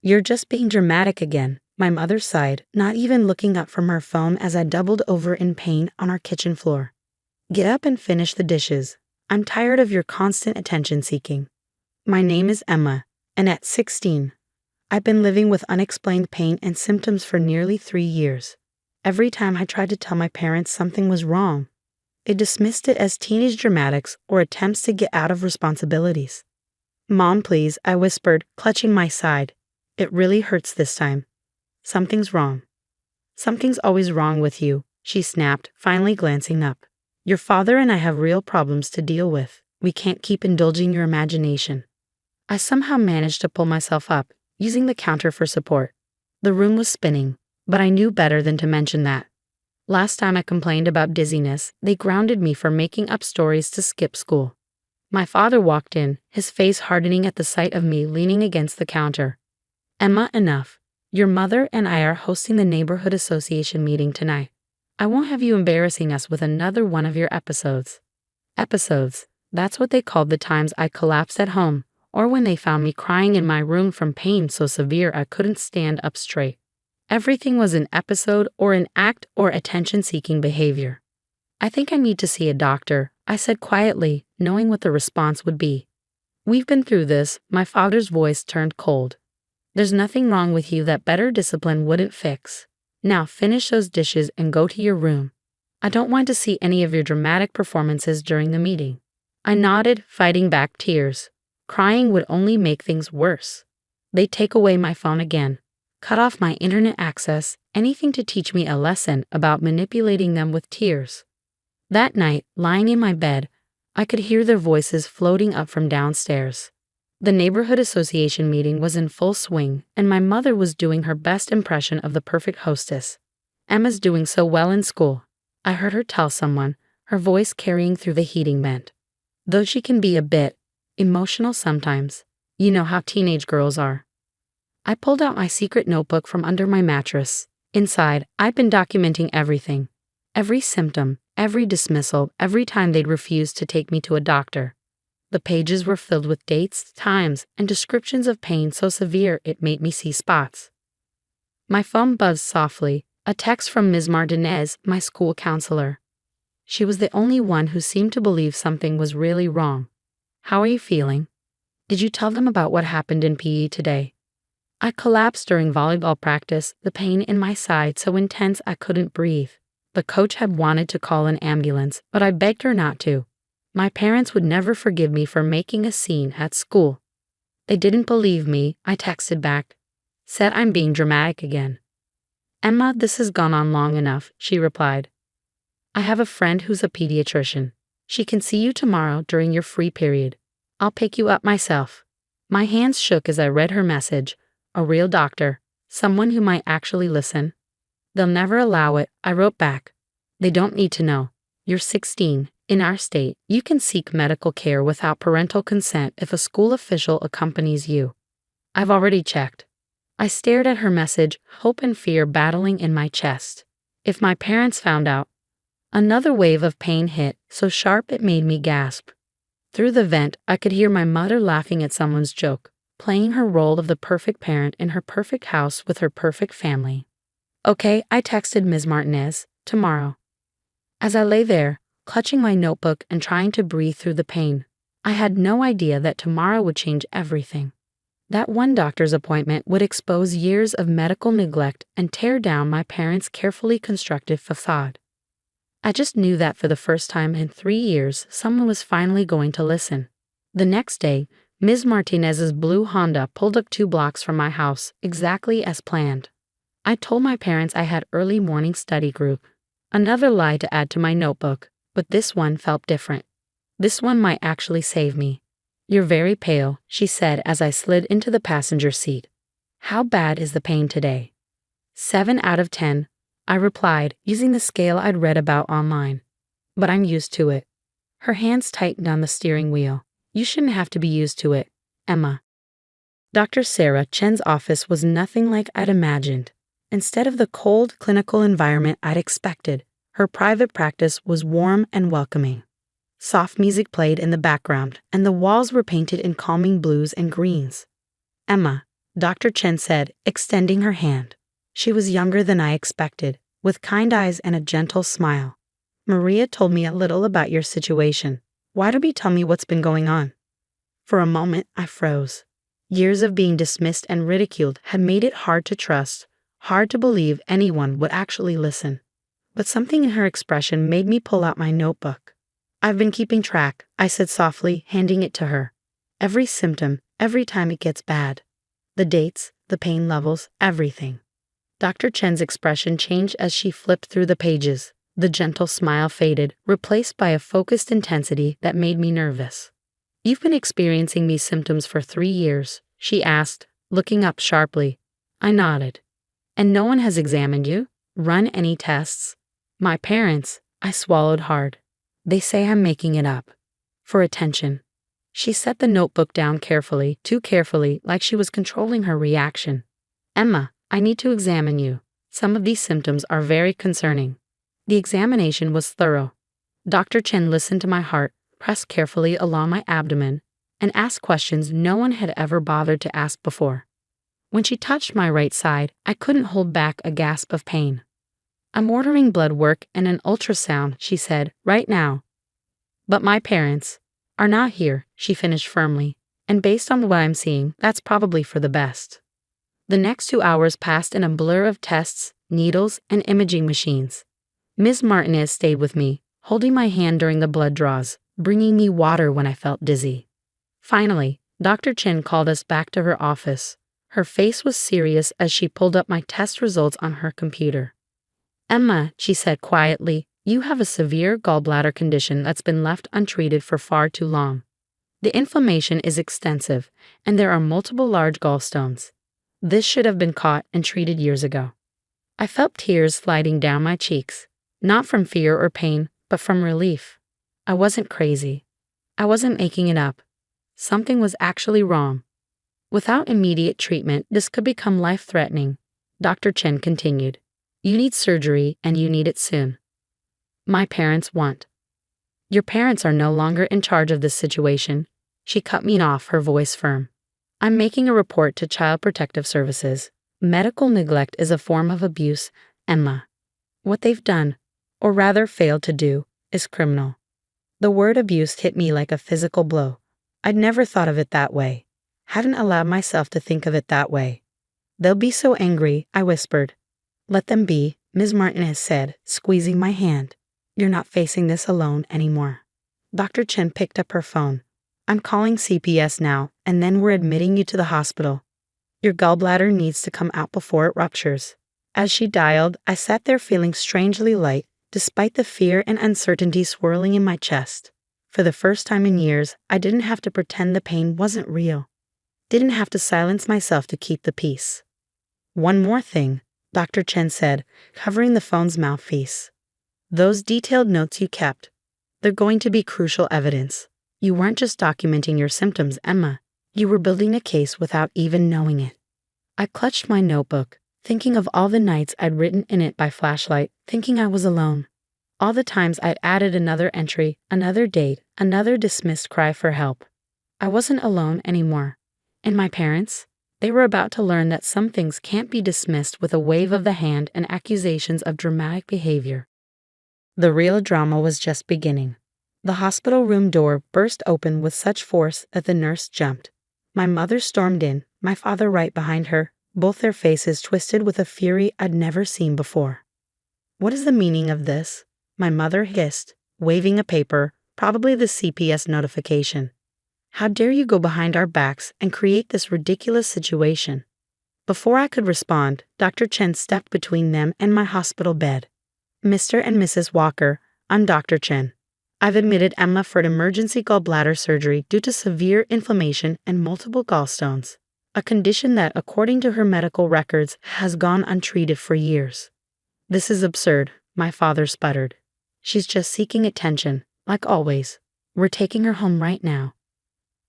You're just being dramatic again, my mother sighed, not even looking up from her phone as I doubled over in pain on our kitchen floor. Get up and finish the dishes. I'm tired of your constant attention seeking. My name is Emma, and at 16, I've been living with unexplained pain and symptoms for nearly 3 years. Every time I tried to tell my parents something was wrong, they dismissed it as teenage dramatics or attempts to get out of responsibilities. Mom, please, I whispered, clutching my side. It really hurts this time. Something's wrong. Something's always wrong with you, she snapped, finally glancing up. Your father and I have real problems to deal with. We can't keep indulging your imagination. I somehow managed to pull myself up, using the counter for support. The room was spinning, but I knew better than to mention that. Last time I complained about dizziness, they grounded me for making up stories to skip school. My father walked in, his face hardening at the sight of me leaning against the counter. Emma, enough. Your mother and I are hosting the neighborhood association meeting tonight. I won't have you embarrassing us with another one of your episodes. Episodes, that's what they called the times I collapsed at home, or when they found me crying in my room from pain so severe I couldn't stand up straight. Everything was an episode or an act or attention-seeking behavior. I think I need to see a doctor, I said quietly, knowing what the response would be. We've been through this, my father's voice turned cold. There's nothing wrong with you that better discipline wouldn't fix. Now finish those dishes and go to your room. I don't want to see any of your dramatic performances during the meeting. I nodded, fighting back tears. Crying would only make things worse. They'd take away my phone again, cut off my internet access, anything to teach me a lesson about manipulating them with tears. That night, lying in my bed, I could hear their voices floating up from downstairs. The neighborhood association meeting was in full swing, and my mother was doing her best impression of the perfect hostess. Emma's doing so well in school, I heard her tell someone, her voice carrying through the heating vent. Though she can be a bit emotional sometimes, you know how teenage girls are. I pulled out my secret notebook from under my mattress. Inside, I'd been documenting everything. Every symptom, every dismissal, every time they'd refused to take me to a doctor. The pages were filled with dates, times, and descriptions of pain so severe it made me see spots. My phone buzzed softly, a text from Ms. Martinez, my school counselor. She was the only one who seemed to believe something was really wrong. How are you feeling? Did you tell them about what happened in PE today? I collapsed during volleyball practice, the pain in my side so intense I couldn't breathe. The coach had wanted to call an ambulance, but I begged her not to. My parents would never forgive me for making a scene at school. They didn't believe me, I texted back. Said I'm being dramatic again. Emma, this has gone on long enough, she replied. I have a friend who's a pediatrician. She can see you tomorrow during your free period. I'll pick you up myself. My hands shook as I read her message. A real doctor, someone who might actually listen. They'll never allow it, I wrote back. They don't need to know. You're 16. In our state, you can seek medical care without parental consent if a school official accompanies you. I've already checked. I stared at her message, hope and fear battling in my chest. If my parents found out, another wave of pain hit, so sharp it made me gasp. Through the vent, I could hear my mother laughing at someone's joke, playing her role of the perfect parent in her perfect house with her perfect family. Okay, I texted Ms. Martinez, tomorrow. As I lay there, clutching my notebook and trying to breathe through the pain, I had no idea that tomorrow would change everything. That one doctor's appointment would expose years of medical neglect and tear down my parents' carefully constructed facade. I just knew that for the first time in 3 years, someone was finally going to listen. The next day, Ms. Martinez's blue Honda pulled up 2 blocks from my house, exactly as planned. I told my parents I had early morning study group. Another lie to add to my notebook, but this one felt different. This one might actually save me. You're very pale, she said as I slid into the passenger seat. How bad is the pain today? 7 out of 10, I replied, using the scale I'd read about online. But I'm used to it. Her hands tightened on the steering wheel. You shouldn't have to be used to it, Emma. Dr. Sarah Chen's office was nothing like I'd imagined. Instead of the cold, clinical environment I'd expected, her private practice was warm and welcoming. Soft music played in the background, and the walls were painted in calming blues and greens. Emma, Dr. Chen said, extending her hand. She was younger than I expected, with kind eyes and a gentle smile. Maria told me a little about your situation. Why don't you tell me what's been going on? For a moment, I froze. Years of being dismissed and ridiculed had made it hard to trust, hard to believe anyone would actually listen. But something in her expression made me pull out my notebook. I've been keeping track, I said softly, handing it to her. Every symptom, every time it gets bad. The dates, the pain levels, everything. Dr. Chen's expression changed as she flipped through the pages. The gentle smile faded, replaced by a focused intensity that made me nervous. You've been experiencing these symptoms for 3 years, she asked, looking up sharply. I nodded. And no one has examined you? Run any tests? My parents, I swallowed hard. They say I'm making it up. For attention. She set the notebook down carefully, too carefully, like she was controlling her reaction. Emma, I need to examine you. Some of these symptoms are very concerning. The examination was thorough. Dr. Chen listened to my heart, pressed carefully along my abdomen, and asked questions no one had ever bothered to ask before. When she touched my right side, I couldn't hold back a gasp of pain. I'm ordering blood work and an ultrasound, she said, right now. But my parents are not here, she finished firmly, and based on what I'm seeing, that's probably for the best. The next 2 hours passed in a blur of tests, needles, and imaging machines. Ms. Martinez stayed with me, holding my hand during the blood draws, bringing me water when I felt dizzy. Finally, Dr. Chen called us back to her office. Her face was serious as she pulled up my test results on her computer. Emma, she said quietly, you have a severe gallbladder condition that's been left untreated for far too long. The inflammation is extensive, and there are multiple large gallstones. This should have been caught and treated years ago. I felt tears sliding down my cheeks, not from fear or pain, but from relief. I wasn't crazy. I wasn't making it up. Something was actually wrong. Without immediate treatment, this could become life-threatening, Dr. Chen continued. You need surgery, and you need it soon. My parents want. Your parents are no longer in charge of this situation. She cut me off, her voice firm. I'm making a report to Child Protective Services. Medical neglect is a form of abuse, Emma. What they've done, or rather failed to do, is criminal. The word abuse hit me like a physical blow. I'd never thought of it that way. Hadn't allowed myself to think of it that way. They'll be so angry, I whispered. Let them be, Ms. Martinez said, squeezing my hand. You're not facing this alone anymore. Dr. Chen picked up her phone. I'm calling CPS now, and then we're admitting you to the hospital. Your gallbladder needs to come out before it ruptures. As she dialed, I sat there feeling strangely light, despite the fear and uncertainty swirling in my chest. For the first time in years, I didn't have to pretend the pain wasn't real. Didn't have to silence myself to keep the peace. One more thing, Dr. Chen said, covering the phone's mouthpiece. Those detailed notes you kept, they're going to be crucial evidence. You weren't just documenting your symptoms, Emma. You were building a case without even knowing it. I clutched my notebook, thinking of all the nights I'd written in it by flashlight, thinking I was alone. All the times I'd added another entry, another date, another dismissed cry for help. I wasn't alone anymore. And my parents? They were about to learn that some things can't be dismissed with a wave of the hand and accusations of dramatic behavior. The real drama was just beginning. The hospital room door burst open with such force that the nurse jumped. My mother stormed in, my father right behind her, both their faces twisted with a fury I'd never seen before. What is the meaning of this? My mother hissed, waving a paper, probably the CPS notification. How dare you go behind our backs and create this ridiculous situation? Before I could respond, Dr. Chen stepped between them and my hospital bed. Mr. and Mrs. Walker, I'm Dr. Chen. I've admitted Emma for an emergency gallbladder surgery due to severe inflammation and multiple gallstones, a condition that, according to her medical records, has gone untreated for years. This is absurd, my father sputtered. She's just seeking attention, like always. We're taking her home right now.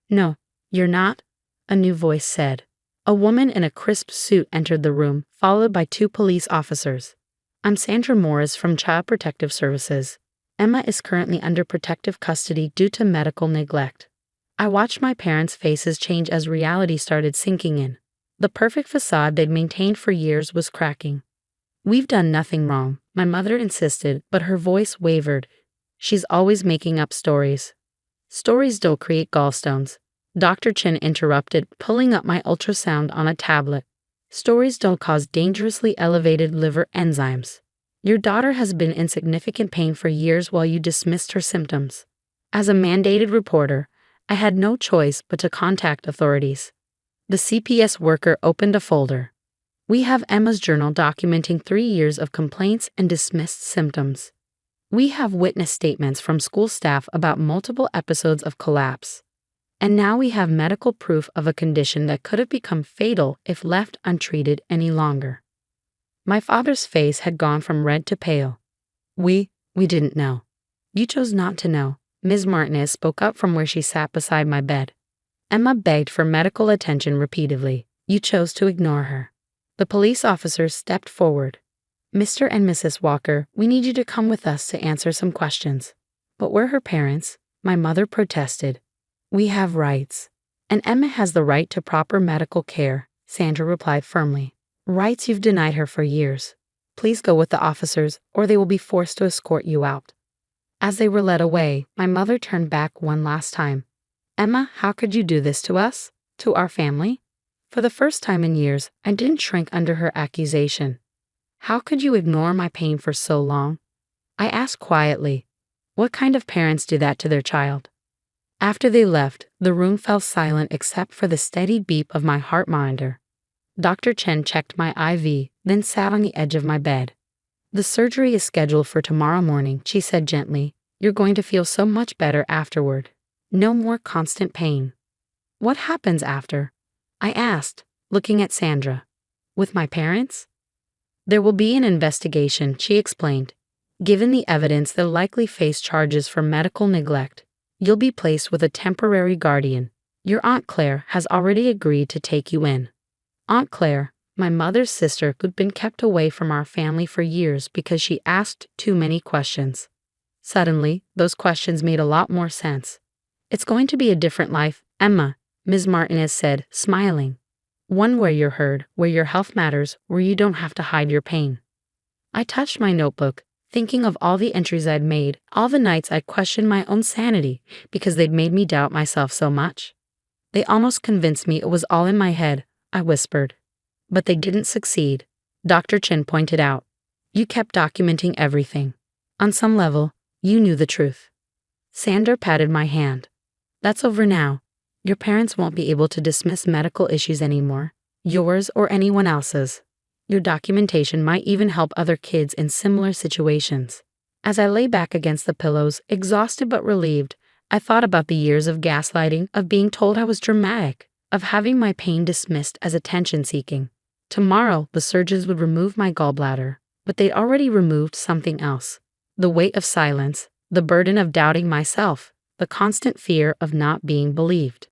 No, you're not, a new voice said. A woman in a crisp suit entered the room, followed by 2 police officers. I'm Sandra Morris from Child Protective Services. Emma is currently under protective custody due to medical neglect. I watched my parents' faces change as reality started sinking in. The perfect facade they'd maintained for years was cracking. "We've done nothing wrong," my mother insisted, but her voice wavered. "She's always making up stories." "Stories don't create gallstones," Dr. Chen interrupted, pulling up my ultrasound on a tablet. "Stories don't cause dangerously elevated liver enzymes. Your daughter has been in significant pain for years while you dismissed her symptoms." As a mandated reporter, I had no choice but to contact authorities. The CPS worker opened a folder. "We have Emma's journal documenting 3 years of complaints and dismissed symptoms. We have witness statements from school staff about multiple episodes of collapse. And now we have medical proof of a condition that could have become fatal if left untreated any longer." My father's face had gone from red to pale. We didn't know." "You chose not to know," Ms. Martinez spoke up from where she sat beside my bed. "Emma begged for medical attention repeatedly. You chose to ignore her." The police officer stepped forward. "Mr. and Mrs. Walker, we need you to come with us to answer some questions." "But we're her parents," my mother protested. "We have rights. And Emma has the right to proper medical care," Sandra replied firmly. "Rights you've denied her for years. Please go with the officers, or they will be forced to escort you out." As they were led away, my mother turned back one last time. "Emma, how could you do this to us? To our family?" For the first time in years, I didn't shrink under her accusation. "How could you ignore my pain for so long?" I asked quietly. What kind of parents do that to their child? After they left, the room fell silent except for the steady beep of my heart monitor. Dr. Chen checked my IV, then sat on the edge of my bed. "The surgery is scheduled for tomorrow morning," she said gently. "You're going to feel so much better afterward. No more constant pain." "What happens after?" I asked, looking at Sandra. "With my parents?" "There will be an investigation," she explained. "Given the evidence, they'll likely face charges for medical neglect. You'll be placed with a temporary guardian. Your Aunt Claire has already agreed to take you in." Aunt Claire, my mother's sister who'd been kept away from our family for years because she asked too many questions. Suddenly, those questions made a lot more sense. "It's going to be a different life, Emma," Ms. Martinez said, smiling. "One where you're heard, where your health matters, where you don't have to hide your pain." I touched my notebook, thinking of all the entries I'd made, all the nights I'd questioned my own sanity because they'd made me doubt myself so much. "They almost convinced me it was all in my head," I whispered. "But they didn't succeed," Dr. Chen pointed out. "You kept documenting everything. On some level, you knew the truth." Sandra patted my hand. "That's over now. Your parents won't be able to dismiss medical issues anymore, yours or anyone else's. Your documentation might even help other kids in similar situations." As I lay back against the pillows, exhausted but relieved, I thought about the years of gaslighting, of being told I was dramatic, of having my pain dismissed as attention-seeking. Tomorrow, the surgeons would remove my gallbladder, but they'd already removed something else. The weight of silence, the burden of doubting myself, the constant fear of not being believed.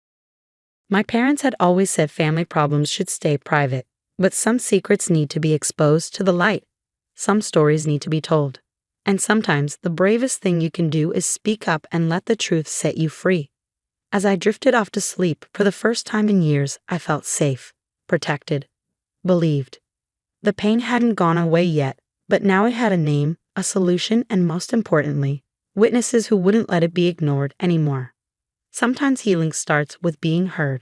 My parents had always said family problems should stay private, but some secrets need to be exposed to the light. Some stories need to be told. And sometimes the bravest thing you can do is speak up and let the truth set you free. As I drifted off to sleep, for the first time in years, I felt safe, protected, believed. The pain hadn't gone away yet, but now it had a name, a solution, and most importantly, witnesses who wouldn't let it be ignored anymore. Sometimes healing starts with being heard.